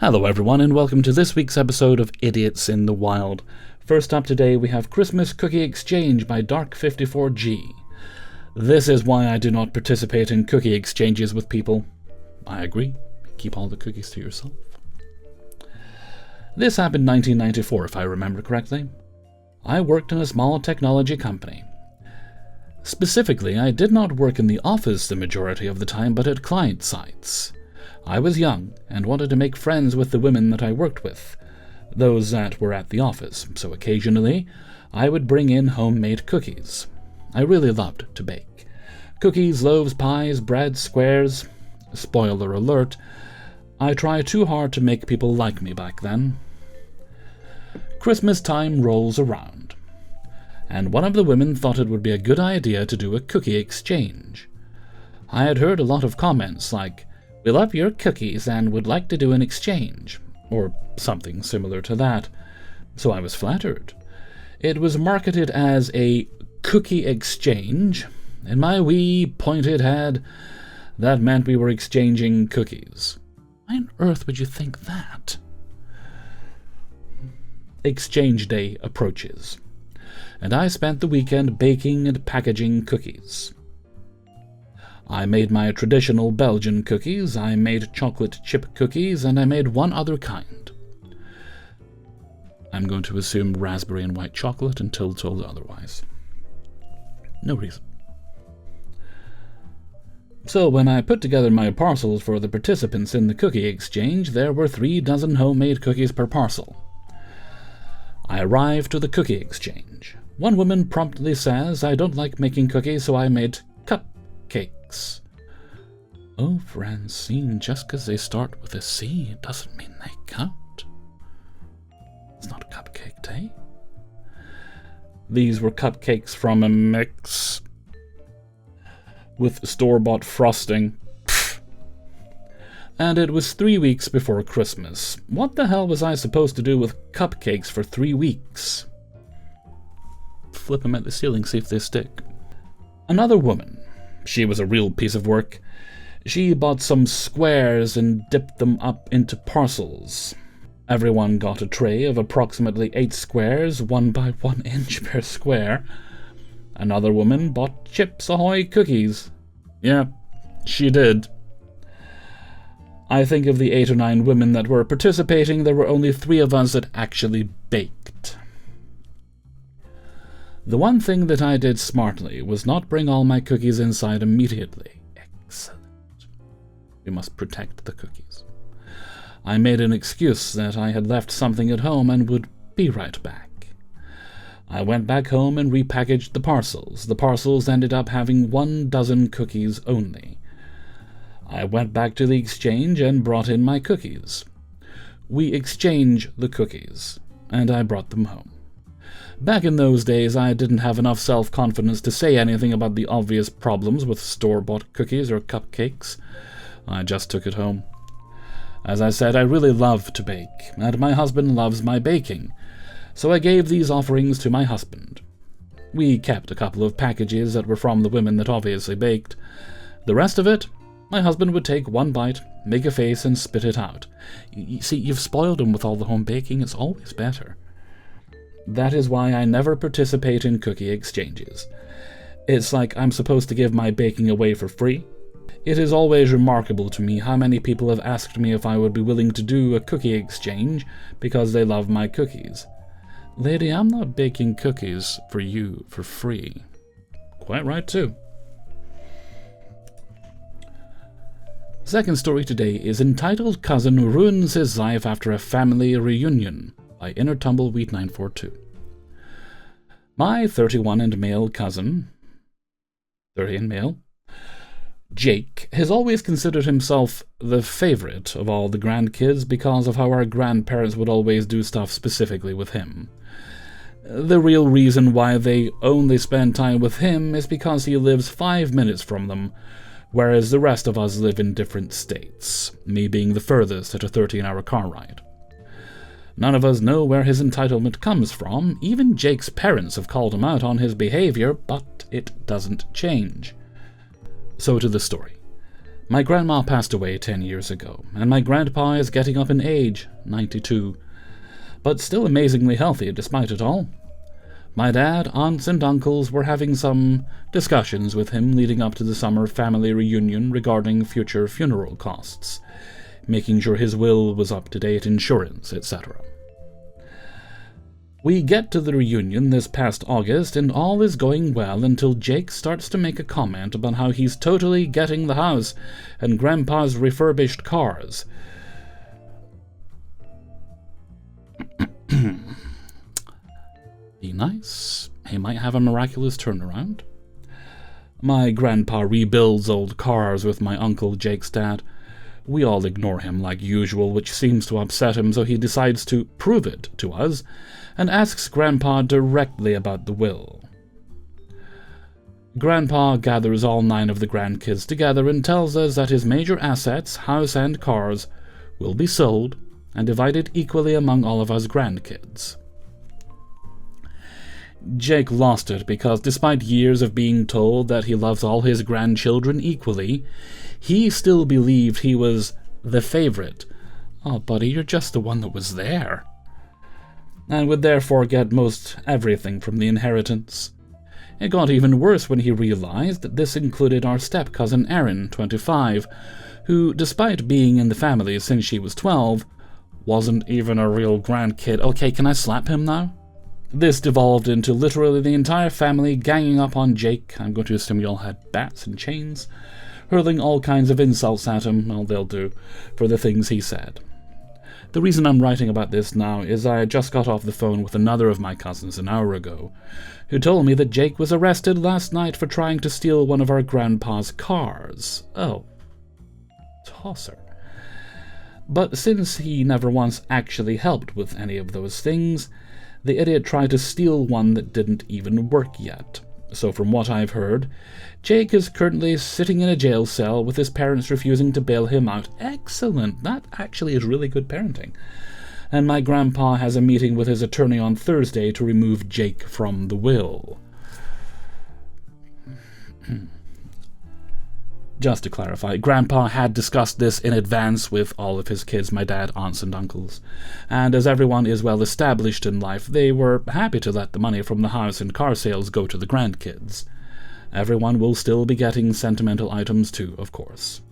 Hello everyone, and welcome to this week's episode of Idiots in the Wild. First up today we have Christmas Cookie Exchange by Dark54G. This is why I do not participate in cookie exchanges with people. I agree. Keep all the cookies to yourself. This happened in 1994, if I remember correctly. I worked in a small technology company. Specifically, I did not work in the office the majority of the time, but at client sites. I was young and wanted to make friends with the women that I worked with, those that were at the office, so occasionally I would bring in homemade cookies. I really loved to bake. Cookies, loaves, pies, bread, squares. Spoiler alert, I tried too hard to make people like me back then. Christmas time rolls around, and one of the women thought it would be a good idea to do a cookie exchange. I had heard a lot of comments like, "We love your cookies and would like to do an exchange," or something similar to that, so I was flattered. It was marketed as a cookie exchange. In my wee pointed head, that meant we were exchanging cookies. Why on earth would you think that? Exchange day approaches, and I spent the weekend baking and packaging cookies. I made my traditional Belgian cookies, I made chocolate chip cookies, and I made one other kind. I'm going to assume raspberry and white chocolate until told otherwise. No reason. So when I put together my parcels for the participants in the cookie exchange, there were 3 dozen homemade cookies per parcel. I arrived to the cookie exchange. One woman promptly says, "I don't like making cookies, so I made cupcakes." Oh, Francine, just because they start with a C doesn't mean they count. It's not a cupcake day. These were cupcakes from a mix with store-bought frosting. And it was 3 weeks before Christmas. What the hell was I supposed to do with cupcakes for 3 weeks? Flip them at the ceiling, see if they stick. Another woman. She was a real piece of work. She bought some squares and dipped them up into parcels. Everyone got a tray of approximately 8 squares, 1 by 1 inch per square. Another woman bought Chips Ahoy cookies. Yeah, she did. I think of the 8 or 9 women that were participating, there were only 3 of us that actually baked. The one thing that I did smartly was not bring all my cookies inside immediately. Excellent. We must protect the cookies. I made an excuse that I had left something at home and would be right back. I went back home and repackaged the parcels. The parcels ended up having 1 dozen cookies only. I went back to the exchange and brought in my cookies. We exchanged the cookies, and I brought them home. Back in those days, I didn't have enough self-confidence to say anything about the obvious problems with store-bought cookies or cupcakes. I just took it home. As I said, I really love to bake, and my husband loves my baking, so I gave these offerings to my husband. We kept a couple of packages that were from the women that obviously baked. The rest of it, my husband would take 1 bite, make a face, and spit it out. You see, you've spoiled him with all the home baking. It's always better. That is why I never participate in cookie exchanges. It's like I'm supposed to give my baking away for free. It is always remarkable to me how many people have asked me if I would be willing to do a cookie exchange because they love my cookies. Lady, I'm not baking cookies for you for free. Quite right, too. Second story today is entitled "Cousin Ruins His Life After a Family Reunion" by Inner Tumbleweed 942. My 31 and male cousin, 30 and male, Jake, has always considered himself the favorite of all the grandkids because of how our grandparents would always do stuff specifically with him. The real reason why they only spend time with him is because he lives 5 minutes from them, whereas the rest of us live in different states, me being the furthest at a 13-hour car ride. None of us know where his entitlement comes from. Even Jake's parents have called him out on his behavior, but it doesn't change. So to the story. My grandma passed away 10 years ago, and my grandpa is getting up in age, 92, but still amazingly healthy despite it all. My dad, aunts, and uncles were having some discussions with him leading up to the summer family reunion regarding future funeral costs, making sure his will was up to date, insurance, etc. We get to the reunion this past August, and all is going well until Jake starts to make a comment about how he's totally getting the house and Grandpa's refurbished cars. Be nice. He might have a miraculous turnaround. My grandpa rebuilds old cars with my uncle Jake's dad. We all ignore him like usual, which seems to upset him, so he decides to prove it to us and asks Grandpa directly about the will. Grandpa gathers all 9 of the grandkids together and tells us that his major assets, house and cars, will be sold and divided equally among all of us grandkids. Jake lost it because despite years of being told that he loves all his grandchildren equally, he still believed he was the favorite. Oh, buddy, you're just the one that was there. And would therefore get most everything from the inheritance. It got even worse when he realized that this included our step-cousin Erin, 25, who, despite being in the family since she was 12, wasn't even a real grandkid. Okay, can I slap him now? This devolved into literally the entire family ganging up on Jake. I'm going to assume you all had bats and chains, hurling all kinds of insults at him, well, they'll do, for the things he said. The reason I'm writing about this now is I just got off the phone with another of my cousins an hour ago, who told me that Jake was arrested last night for trying to steal one of our grandpa's cars. Oh, tosser. But since he never once actually helped with any of those things, the idiot tried to steal one that didn't even work yet. So from what I've heard, Jake is currently sitting in a jail cell with his parents refusing to bail him out. Excellent! That actually is really good parenting. And my grandpa has a meeting with his attorney on Thursday to remove Jake from the will. Just to clarify, Grandpa had discussed this in advance with all of his kids, my dad, aunts, and uncles. And as everyone is well established in life, they were happy to let the money from the house and car sales go to the grandkids. Everyone will still be getting sentimental items too, of course.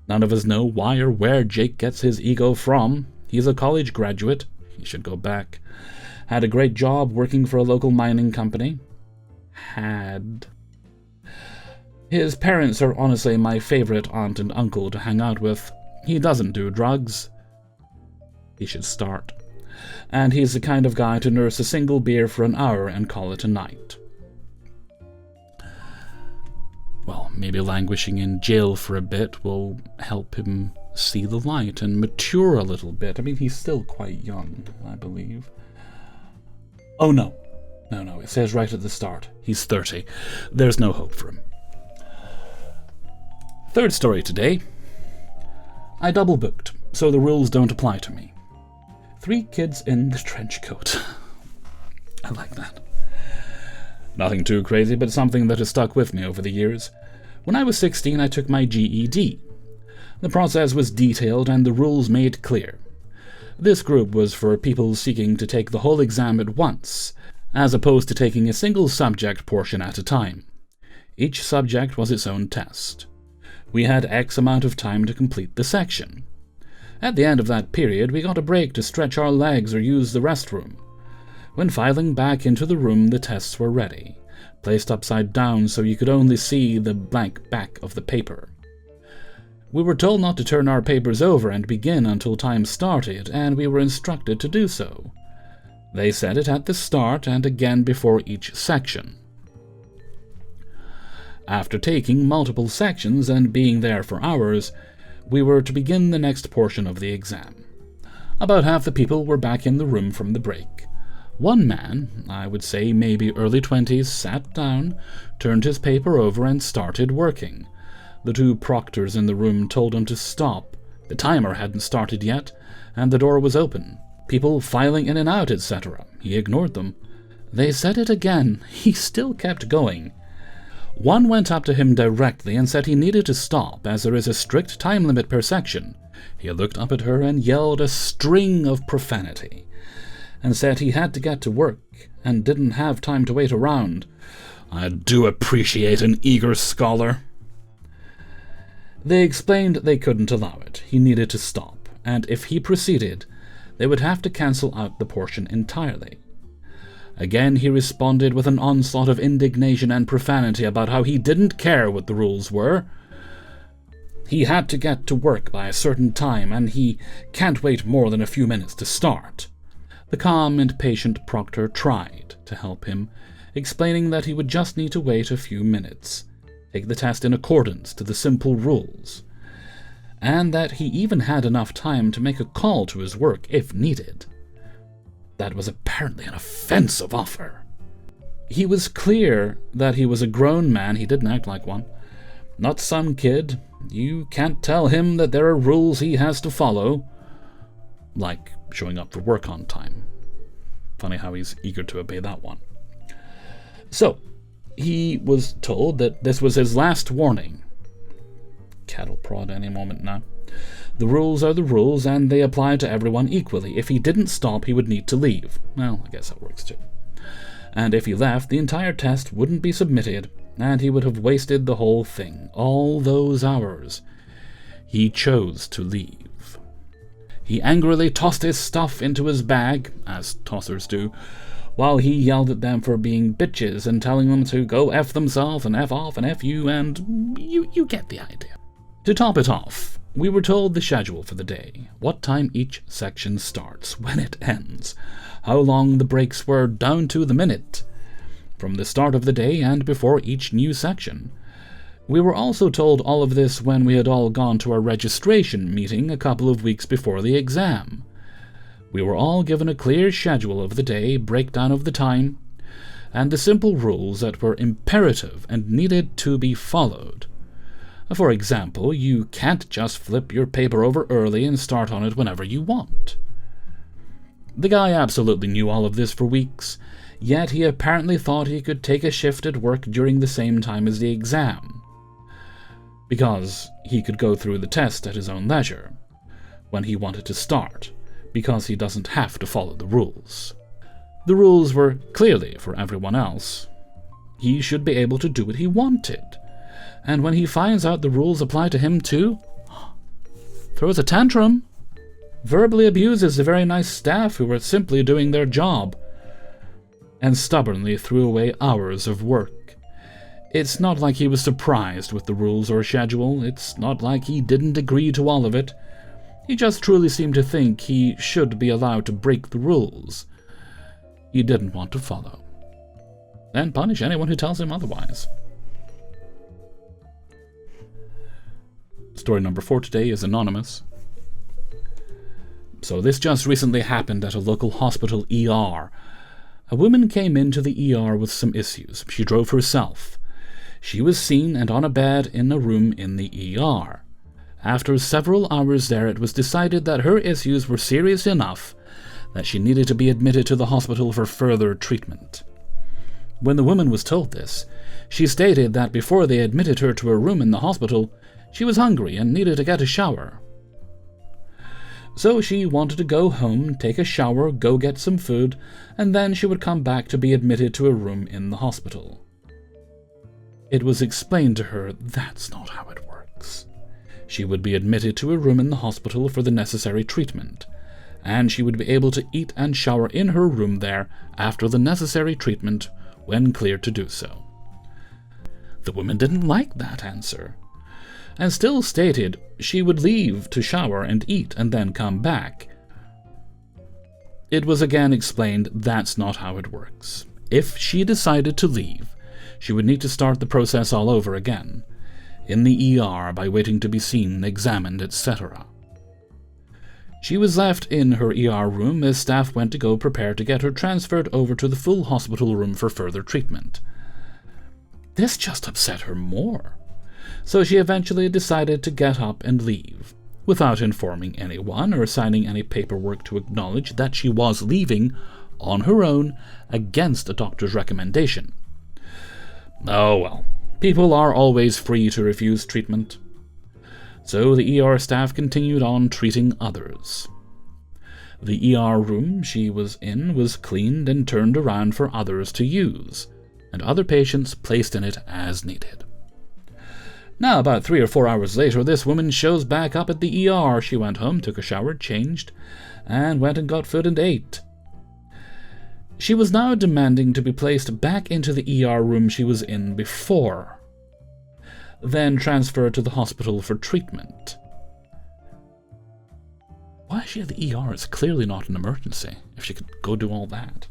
None of us know why or where Jake gets his ego from. He's a college graduate. He should go back. Had a great job working for a local mining company. His parents are honestly my favorite aunt and uncle to hang out with. He doesn't do drugs. He should start. And he's the kind of guy to nurse a single beer for an hour and call it a night. Well, maybe languishing in jail for a bit will help him see the light and mature a little bit. I mean, he's still quite young, I believe. Oh, no. No, it says right at the start. He's 30. There's no hope for him. Third story today. I double booked, so the rules don't apply to me. 3 kids in the trench coat. I like that. Nothing too crazy, but something that has stuck with me over the years. When I was 16, I took my GED. The process was detailed and the rules made clear. This group was for people seeking to take the whole exam at once, as opposed to taking a single subject portion at a time. Each subject was its own test. We had X amount of time to complete the section. At the end of that period, we got a break to stretch our legs or use the restroom. When filing back into the room, the tests were ready, placed upside down so you could only see the blank back of the paper. We were told not to turn our papers over and begin until time started, and we were instructed to do so. They said it at the start and again before each section. After taking multiple sections and being there for hours, we were to begin the next portion of the exam. About half the people were back in the room from the break. One man, I would say maybe early 20s, sat down, turned his paper over and started working. The 2 proctors in the room told him to stop. The timer hadn't started yet, and the door was open. People filing in and out, etc. He ignored them. They said it again. He still kept going. One went up to him directly and said he needed to stop, as there is a strict time limit per section. He looked up at her and yelled a string of profanity, and said he had to get to work and didn't have time to wait around. I do appreciate an eager scholar. They explained they couldn't allow it. He needed to stop, and if he proceeded, they would have to cancel out the portion entirely. Again he responded with an onslaught of indignation and profanity about how he didn't care what the rules were. He had to get to work by a certain time, and he can't wait more than a few minutes to start. The calm and patient proctor tried to help him, explaining that he would just need to wait a few minutes, take the test in accordance to the simple rules, and that he even had enough time to make a call to his work if needed. That was apparently an offensive offer. He was clear that he was a grown man. He didn't act like one. Not some kid. You can't tell him that there are rules he has to follow, like showing up for work on time. Funny how he's eager to obey that one. So, he was told that this was his last warning. Cattle prod any moment now. The rules are the rules, and they apply to everyone equally. If he didn't stop, he would need to leave. Well, I guess that works too. And if he left, the entire test wouldn't be submitted, and he would have wasted the whole thing, all those hours. He chose to leave. He angrily tossed his stuff into his bag, as tossers do, while he yelled at them for being bitches and telling them to go F themselves and F off and F you, and you get the idea. To top it off, we were told the schedule for the day, what time each section starts, when it ends, how long the breaks were down to the minute, from the start of the day and before each new section. We were also told all of this when we had all gone to our registration meeting a couple of weeks before the exam. We were all given a clear schedule of the day, breakdown of the time, and the simple rules that were imperative and needed to be followed. For example, you can't just flip your paper over early and start on it whenever you want. The guy absolutely knew all of this for weeks, yet he apparently thought he could take a shift at work during the same time as the exam, because he could go through the test at his own leisure, when he wanted to start, because he doesn't have to follow the rules. The rules were clearly for everyone else. He should be able to do what he wanted. And when he finds out the rules apply to him too, throws a tantrum, verbally abuses the very nice staff who were simply doing their job, and stubbornly threw away hours of work. It's not like he was surprised with the rules or schedule. It's not like he didn't agree to all of it. He just truly seemed to think he should be allowed to break the rules he didn't want to follow, and punish anyone who tells him otherwise. Story number 4 today is anonymous. So this just recently happened at a local hospital ER. A woman came into the ER with some issues. She drove herself. She was seen and on a bed in a room in the ER. After several hours there, it was decided that her issues were serious enough that she needed to be admitted to the hospital for further treatment. When the woman was told this, she stated that before they admitted her to a room in the hospital, she was hungry and needed to get a shower. So she wanted to go home, take a shower, go get some food, and then she would come back to be admitted to a room in the hospital. It was explained to her that's not how it works. She would be admitted to a room in the hospital for the necessary treatment, and she would be able to eat and shower in her room there after the necessary treatment when cleared to do so. The woman didn't like that answer, and still stated she would leave to shower and eat and then come back. It was again explained that's not how it works. If she decided to leave, she would need to start the process all over again, in the ER by waiting to be seen, examined, etc. She was left in her ER room as staff went to go prepare to get her transferred over to the full hospital room for further treatment. This just upset her more, so she eventually decided to get up and leave, without informing anyone or signing any paperwork to acknowledge that she was leaving on her own against a doctor's recommendation. Oh well, People are always free to refuse treatment. So the ER staff continued on treating others. The ER room she was in was cleaned and turned around for others to use, and other patients placed in it as needed. Now, about 3 or 4 hours later, this woman shows back up at the ER. She went home, took a shower, changed, and went and got food and ate. She was now demanding to be placed back into the ER room she was in before, then transferred to the hospital for treatment. Why is she at the ER? It's clearly not an emergency, if she could go do all that.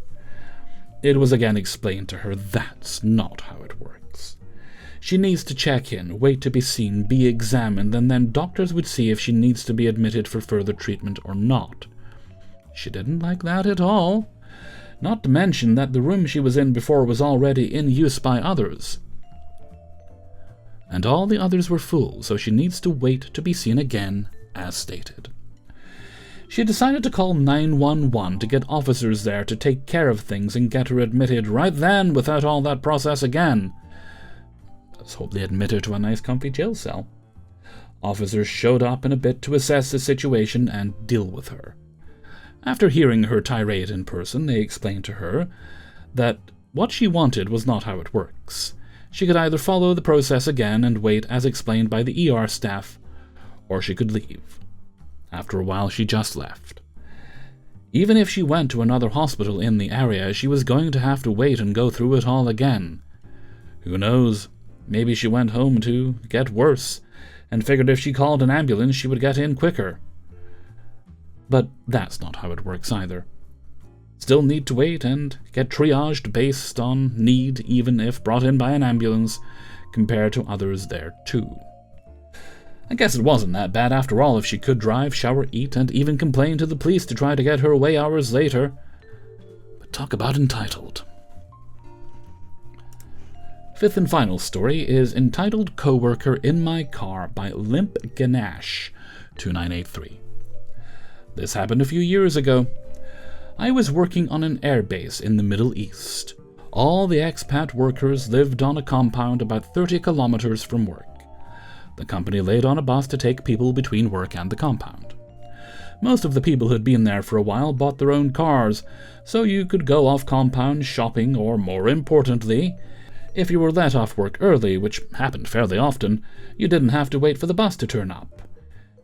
It was again explained to her that's not how it works. She needs to check in, wait to be seen, be examined, and then doctors would see if she needs to be admitted for further treatment or not. She didn't like that at all. Not to mention that the room she was in before was already in use by others. And all the others were full, so she needs to wait to be seen again, as stated. She decided to call 911 to get officers there to take care of things and get her admitted right then without all that process again. Let's hope they admit her to a nice comfy jail cell. Officers showed up in a bit to assess the situation and deal with her. After hearing her tirade in person, they explained to her that what she wanted was not how it works. She could either follow the process again and wait as explained by the ER staff, or she could leave. After a while, she just left. Even if she went to another hospital in the area, she was going to have to wait and go through it all again. Who knows? Maybe she went home to get worse, and figured if she called an ambulance, she would get in quicker. But that's not how it works either. Still need to wait and get triaged based on need, even if brought in by an ambulance, compared to others there too. I guess it wasn't that bad after all if she could drive, shower, eat, and even complain to the police to try to get her away hours later. But talk about entitled. Fifth and final story is entitled Coworker in My Car by Limp Ganesh 2983. This happened a few years ago. I was working on an airbase in the Middle East. All the expat workers lived on a compound about 30 kilometers from work. The company laid on a bus to take people between work and the compound. Most of the people who had been there for a while bought their own cars, so you could go off compound shopping, or more importantly, if you were let off work early, which happened fairly often, you didn't have to wait for the bus to turn up.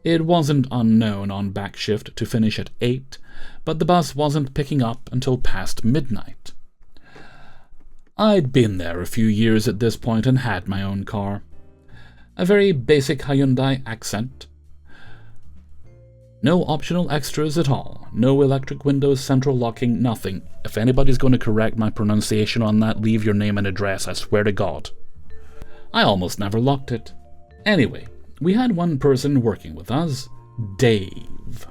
It wasn't unknown on back shift to finish at 8, but the bus wasn't picking up until past midnight. I'd been there a few years at this point and had my own car. A very basic Hyundai Accent. No optional extras at all. No electric windows, central locking, nothing. If anybody's going to correct my pronunciation on that, leave your name and address, I swear to God. I almost never locked it. Anyway, we had one person working with us, Dave.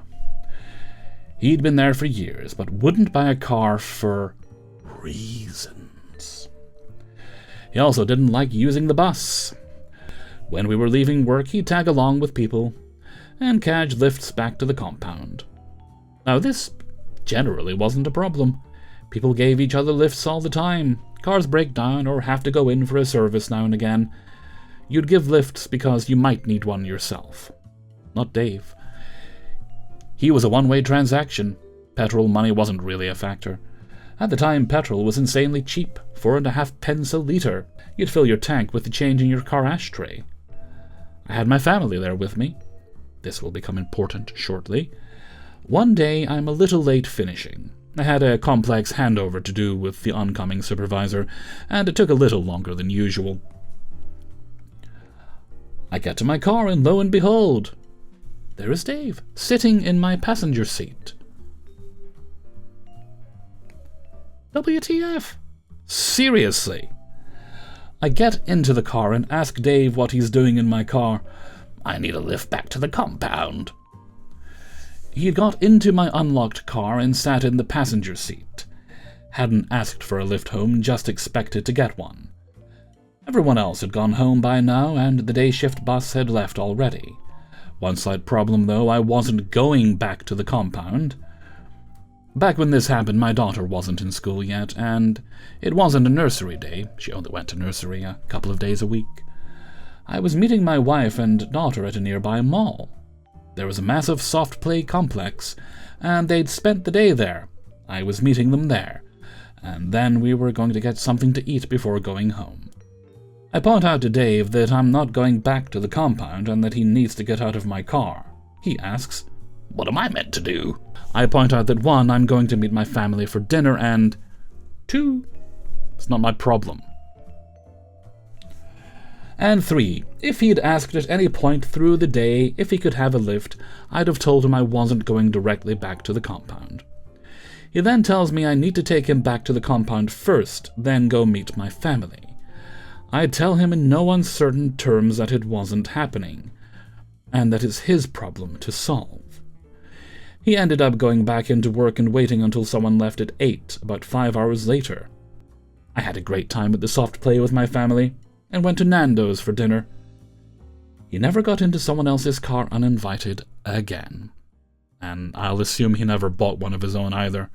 He'd been there for years, but wouldn't buy a car for reasons. He also didn't like using the bus. When we were leaving work, he'd tag along with people and catch lifts back to the compound. Now, this generally wasn't a problem. People gave each other lifts all the time. Cars break down or have to go in for a service now and again. You'd give lifts because you might need one yourself. Not Dave. He was a one-way transaction. Petrol money wasn't really a factor. At the time, petrol was insanely cheap, 4.5 pence a litre. You'd fill your tank with the change in your car ashtray. I had my family there with me. This will become important shortly. One day, I'm a little late finishing. I had a complex handover to do with the oncoming supervisor, and it took a little longer than usual. I get to my car, and lo and behold, there is Dave, sitting in my passenger seat. WTF? Seriously? I get into the car and ask Dave what he's doing in my car. I need a lift back to the compound. He got into my unlocked car and sat in the passenger seat. Hadn't asked for a lift home, just expected to get one. Everyone else had gone home by now, and the day shift bus had left already. One slight problem, though, I wasn't going back to the compound. Back when this happened, my daughter wasn't in school yet, and it wasn't a nursery day. She only went to nursery a couple of days a week. I was meeting my wife and daughter at a nearby mall. There was a massive soft play complex, and they'd spent the day there. I was meeting them there, and then we were going to get something to eat before going home. I point out to Dave that I'm not going back to the compound and that he needs to get out of my car. He asks, "What am I meant to do?" I point out that 1, I'm going to meet my family for dinner, and 2, it's not my problem. And 3, if he'd asked at any point through the day if he could have a lift, I'd have told him I wasn't going directly back to the compound. He then tells me I need to take him back to the compound first, then go meet my family. I tell him in no uncertain terms that it wasn't happening, and that it's his problem to solve. He ended up going back into work and waiting until someone left at 8, about 5 hours later. I had a great time at the soft play with my family, and went to Nando's for dinner. He never got into someone else's car uninvited again. And I'll assume he never bought one of his own either.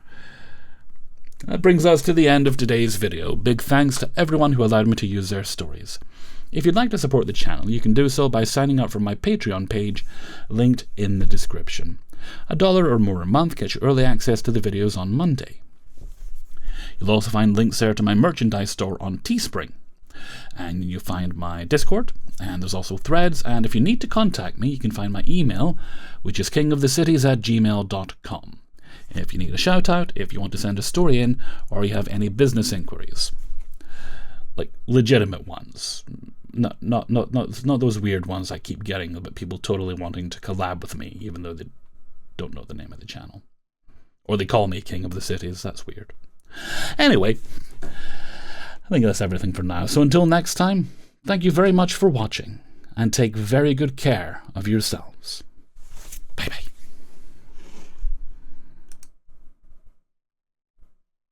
That brings us to the end of today's video. Big thanks to everyone who allowed me to use their stories. If you'd like to support the channel, you can do so by signing up for my Patreon page, linked in the description. $1 or more a month gets you early access to the videos on Monday. You'll also find links there to my merchandise store on Teespring. And you'll find my Discord, and there's also threads, and if you need to contact me, you can find my email, which is kingofthecities@gmail.com. If you need a shout out, if you want to send a story in, or you have any business inquiries. Like legitimate ones. Not those weird ones I keep getting about people totally wanting to collab with me, even though they don't know the name of the channel. Or they call me King of the Cities, that's weird. Anyway, I think that's everything for now. So until next time, thank you very much for watching, and take very good care of yourselves.